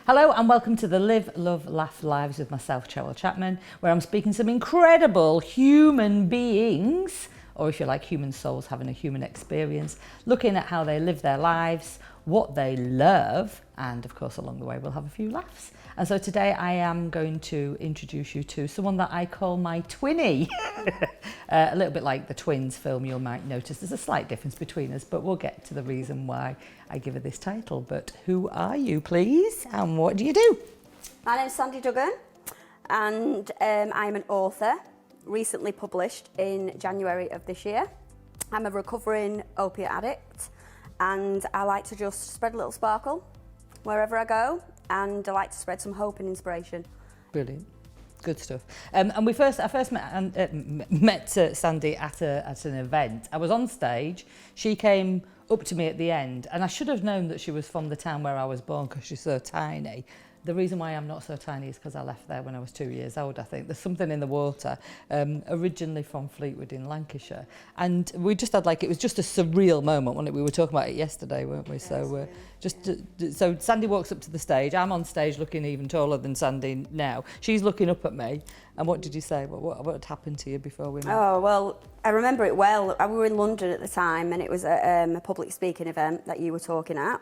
Hello and welcome to the Live, Love, Laugh Lives with myself, Cheryl Chapman, where I'm speaking to some incredible human beings, or if you like, human souls having a human experience, looking at how they live their lives, what they love, and of course along the way we'll have a few laughs. And so today I am going to introduce you to someone that I call my twinny. A little bit like the Twins film, you might notice there's a slight difference between us, but we'll get to the reason why I give her this title. But who are you, please, and what do you do? My name's Sandie Duggan, and I'm an author, recently published in January of this year. I'm a recovering opiate addict, and I like to just spread a little sparkle wherever I go, and I like to spread some hope and inspiration. Brilliant. Good stuff. And I first met Sandie at an event. I was on stage. She came up to me at the end, and I should have known that she was from the town where I was born because she's so tiny. The reason why I'm not so tiny is because I left there when I was 2 years old, I think. There's something in the water, originally from Fleetwood in Lancashire. And we just had it was just a surreal moment, wasn't it? We were talking about it yesterday, weren't we? So so Sandie walks up to the stage. I'm on stage looking even taller than Sandie now. She's looking up at me. And what did you say? What had happened to you before we met? Oh, well, I remember it well. We were in London at the time, and it was a public speaking event that you were talking at.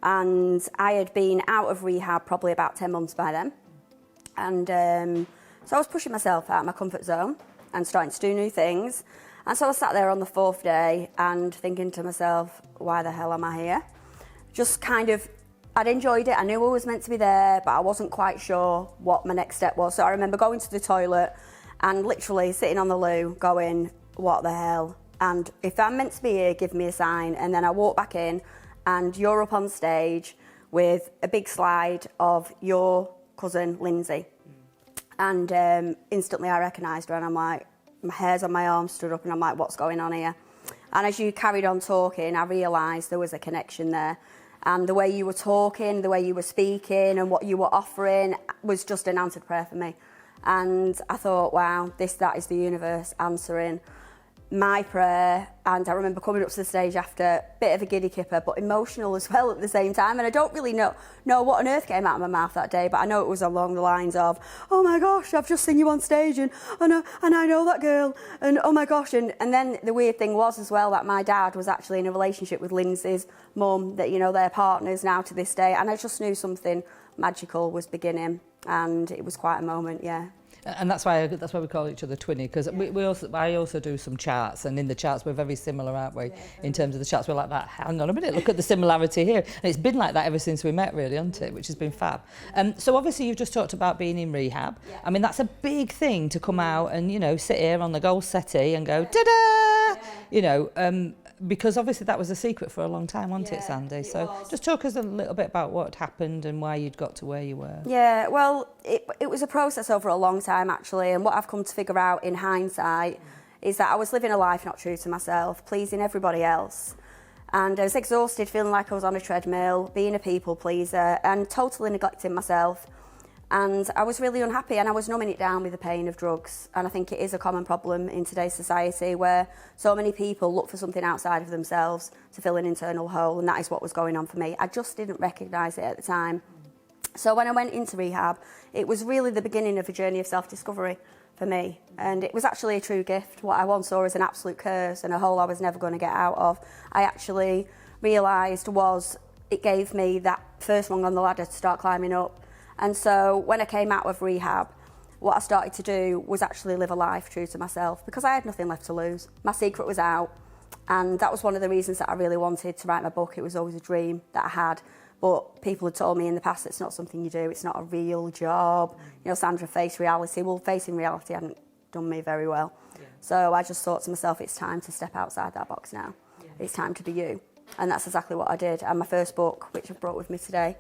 And I had been out of rehab probably about 10 months by then. And so I was pushing myself out of my comfort zone and starting to do new things. And so I sat there on the fourth day and thinking to myself, why the hell am I here? Just kind of, I'd enjoyed it. I knew I was meant to be there, but I wasn't quite sure what my next step was. So I remember going to the toilet and literally sitting on the loo going, what the hell? And if I'm meant to be here, give me a sign. And then I walked back in, and you're up on stage with a big slide of your cousin, Lindsay. And instantly I recognised her, and I'm like, my hairs on my arm stood up, and I'm like, what's going on here? And as you carried on talking, I realised there was a connection there. And the way you were talking, the way you were speaking, and what you were offering was just an answered prayer for me. And I thought, wow, that is the universe answering my prayer. And I remember coming up to the stage after, a bit of a giddy kipper, but emotional as well at the same time. And I don't really know what on earth came out of my mouth that day, but I know it was along the lines of, oh my gosh, I've just seen you on stage, and I know that girl, and oh my gosh. And then the weird thing was as well that my dad was actually in a relationship with Lindsay's mum, that, they're partners now to this day. And I just knew something magical was beginning, and it was quite a moment, yeah. And that's why we call each other twinny, because I also do some charts, and in the charts we're very similar, aren't we? Yeah, in terms of the charts, we're like that. Hang on a minute, look at the similarity here. And it's been like that ever since we met, really, hasn't it? Which has been fab. So obviously you've just talked about being in rehab. Yeah. I mean, that's a big thing to come out and sit here on the gold settee and go ta-da, because obviously that was a secret for a long time, wasn't it, Sandie? So just talk us a little bit about what happened and why you'd got to where you were. Yeah, well, it was a process over a long time, actually, and what I've come to figure out in hindsight is that I was living a life not true to myself, pleasing everybody else. And I was exhausted, feeling like I was on a treadmill, being a people pleaser, and totally neglecting myself. And I was really unhappy, and I was numbing it down with the pain of drugs. And I think it is a common problem in today's society where so many people look for something outside of themselves to fill an internal hole, and that is what was going on for me. I just didn't recognise it at the time. So when I went into rehab, it was really the beginning of a journey of self-discovery for me. And it was actually a true gift. What I once saw as an absolute curse and a hole I was never going to get out of, I actually realised it gave me that first rung on the ladder to start climbing up. And so when I came out of rehab, what I started to do was actually live a life true to myself, because I had nothing left to lose. My secret was out, and that was one of the reasons that I really wanted to write my book. It was always a dream that I had, but people had told me in the past it's not something you do, it's not a real job. Sandra, face reality. Well, facing reality hadn't done me very well. Yeah. So I just thought to myself, it's time to step outside that box now. Yeah. It's time to be you. And that's exactly what I did. And my first book, which I've brought with me today,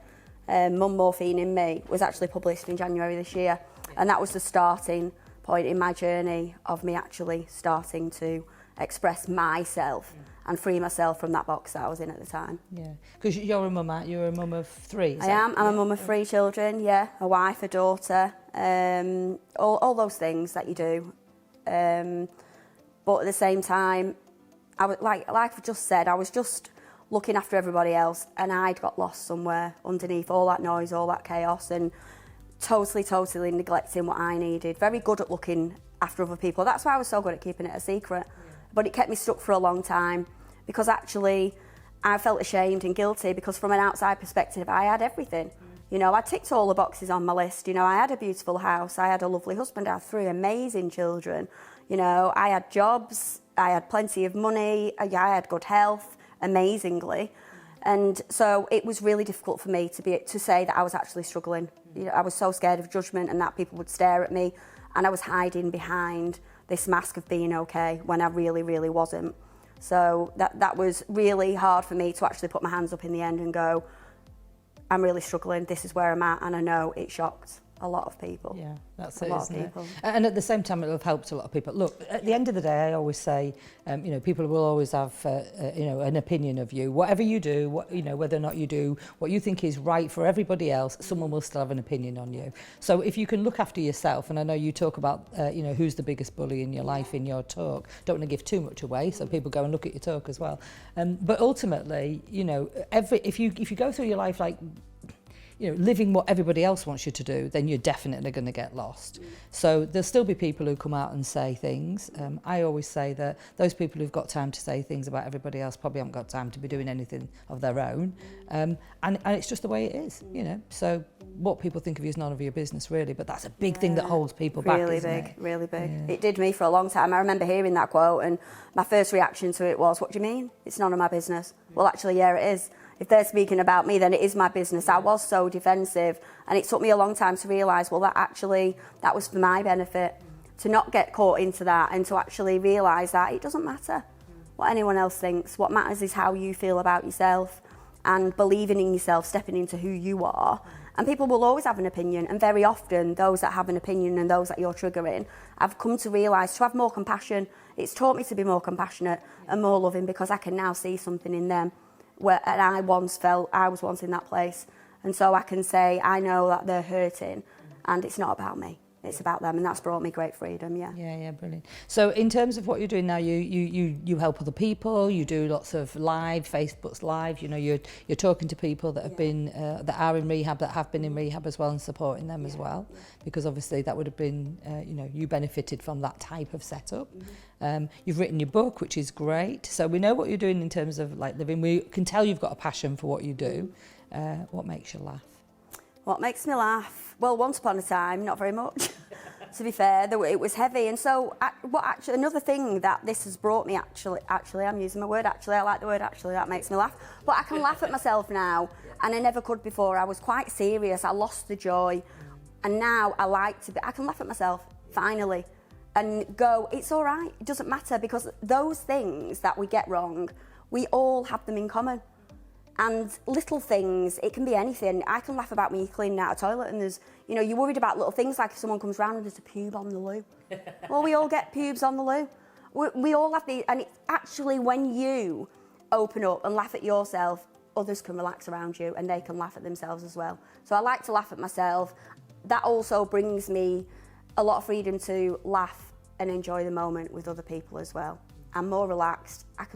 Mum Morphine in Me, was actually published in January this year. And that was the starting point in my journey of me actually starting to express myself and free myself from that box that I was in at the time. Yeah, because you're a mum, aren't you? You're a mum of three. I am. I'm a mum of 3 children, a wife, a daughter, all those things that you do. But at the same time, I was, like I've just said, I was just looking after everybody else, and I'd got lost somewhere underneath all that noise, all that chaos, and totally neglecting what I needed. Very good at looking after other people. That's why I was so good at keeping it a secret. But it kept me stuck for a long time, because actually I felt ashamed and guilty, because from an outside perspective I had everything. You know, I ticked all the boxes on my list. You know, I had a beautiful house, I had a lovely husband, I had 3 amazing children. You know, I had jobs, I had plenty of money, I had good health, amazingly. And so it was really difficult for me to say that I was actually struggling. You know, I was so scared of judgment and that people would stare at me, and I was hiding behind this mask of being okay when I really wasn't. So that was really hard for me to actually put my hands up in the end and go, I'm really struggling, this is where I'm at, and I know it shocked a lot of people. Yeah, that's it, isn't it? And at the same time, it'll have helped a lot of people. Look, at the end of the day, I always say, you know, people will always have, you know, an opinion of you. Whatever you do, you know, whether or not you do what you think is right for everybody else, someone will still have an opinion on you. So if you can look after yourself, and I know you talk about, you know, who's the biggest bully in your life in your talk. Don't want to give too much away, so people go and look at your talk as well. But ultimately, you know, if you go through your life like, you know, living what everybody else wants you to do, then you're definitely going to get lost. So there'll still be people who come out and say things. I always say that those people who've got time to say things about everybody else probably haven't got time to be doing anything of their own. And it's just the way it is, you know. So what people think of you is none of your business, really, but that's a big thing that holds people back, isn't it? Really big. Yeah. It did me for a long time. I remember hearing that quote, and my first reaction to it was, what do you mean? It's none of my business. Well, actually, yeah, it is. If they're speaking about me, then it is my business. I was so defensive, and it took me a long time to realise, well, that was for my benefit, to not get caught into that, and to actually realise that it doesn't matter what anyone else thinks. What matters is how you feel about yourself, and believing in yourself, stepping into who you are. And people will always have an opinion, and very often those that have an opinion and those that you're triggering, I've come to realise to have more compassion. It's taught me to be more compassionate and more loving, because I can now see something in them. And I once felt I was once in that place, and so I can say I know that they're hurting, and it's not about me, it's about them, and that's brought me great freedom. Yeah, Brilliant. So in terms of what you're doing now, you help other people, you do lots of Facebook's live, you know, you're talking to people that have been that are in rehab, that have been in rehab as well, and supporting them as well, because obviously that would have been you know, you benefited from that type of setup. You've written your book, which is great, so we know what you're doing in terms of like living. We can tell you've got a passion for what you do. What makes you laugh? What makes me laugh? Well, once upon a time, not very much. To be fair, it was heavy, and so another thing that this has brought me, actually, I'm using my word actually. I like the word actually. That makes me laugh. But I can laugh at myself now, and I never could before. I was quite serious. I lost the joy, and now I can laugh at myself finally, and go, it's all right. It doesn't matter, because those things that we get wrong, we all have them in common. And little things, it can be anything. I can laugh about me cleaning out a toilet, and there's, you know, you're worried about little things like if someone comes round and there's a pube on the loo. Well, we all get pubes on the loo. We all have these, and it's actually when you open up and laugh at yourself, others can relax around you and they can laugh at themselves as well. So I like to laugh at myself. That also brings me a lot of freedom to laugh and enjoy the moment with other people as well. I'm more relaxed. I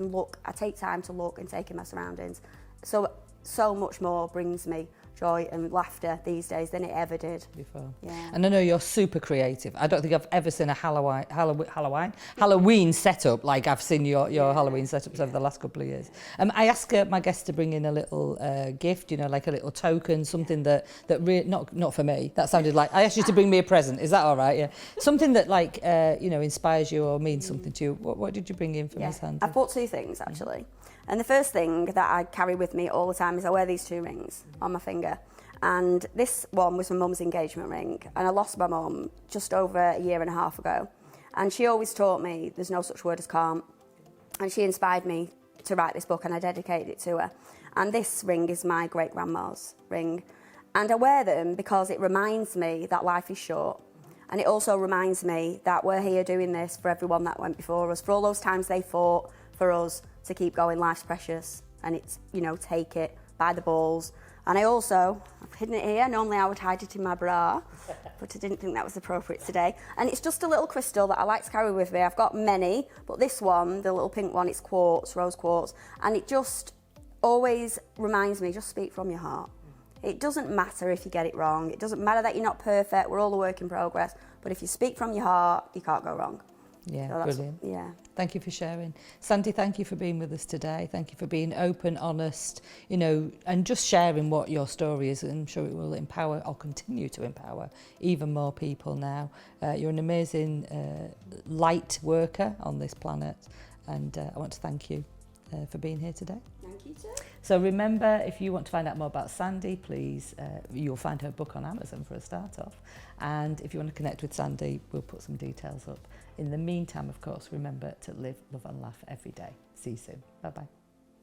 take time to look and take in my surroundings. So much more brings me joy and laughter these days than it ever did before. Yeah. And I know you're super creative. I don't think I've ever seen a Halloween setup like I've seen your Halloween setups over the last couple of years. I ask my guests to bring in a little gift, you know, like a little token, something that not for me. That sounded like I asked you to bring me a present. Is that all right? Yeah. Something that like you know, inspires you or means something to you. What did you bring in for me, Sandie? I've bought 2 things actually. And the first thing that I carry with me all the time is I wear these 2 rings on my finger. And this one was my mum's engagement ring. And I lost my mum just over a year and a half ago. And she always taught me there's no such word as can't. And she inspired me to write this book, and I dedicated it to her. And this ring is my great-grandma's ring. And I wear them because it reminds me that life is short. And it also reminds me that we're here doing this for everyone that went before us, for all those times they fought for us to keep going. Life's precious, and it's, you know, take it by the balls. And I've hidden it here. Normally I would hide it in my bra, but I didn't think that was appropriate today. And it's just a little crystal that I like to carry with me. I've got many, but this one, the little pink one, it's quartz, rose quartz, and it just always reminds me, just speak from your heart. It doesn't matter if you get it wrong. It doesn't matter that you're not perfect. We're all a work in progress. But if you speak from your heart, you can't go wrong. Yeah, So brilliant. Yeah. Thank you for sharing. Sandie, thank you for being with us today. Thank you for being open, honest, you know, and just sharing what your story is. I'm sure it will empower or continue to empower even more people now. You're an amazing light worker on this planet, and I want to thank you for being here today. Thank you too. So remember, if you want to find out more about Sandie, please, you'll find her book on Amazon for a start off. And if you want to connect with Sandie, we'll put some details up. In the meantime, of course, remember to live, love and laugh every day. See you soon. Bye-bye.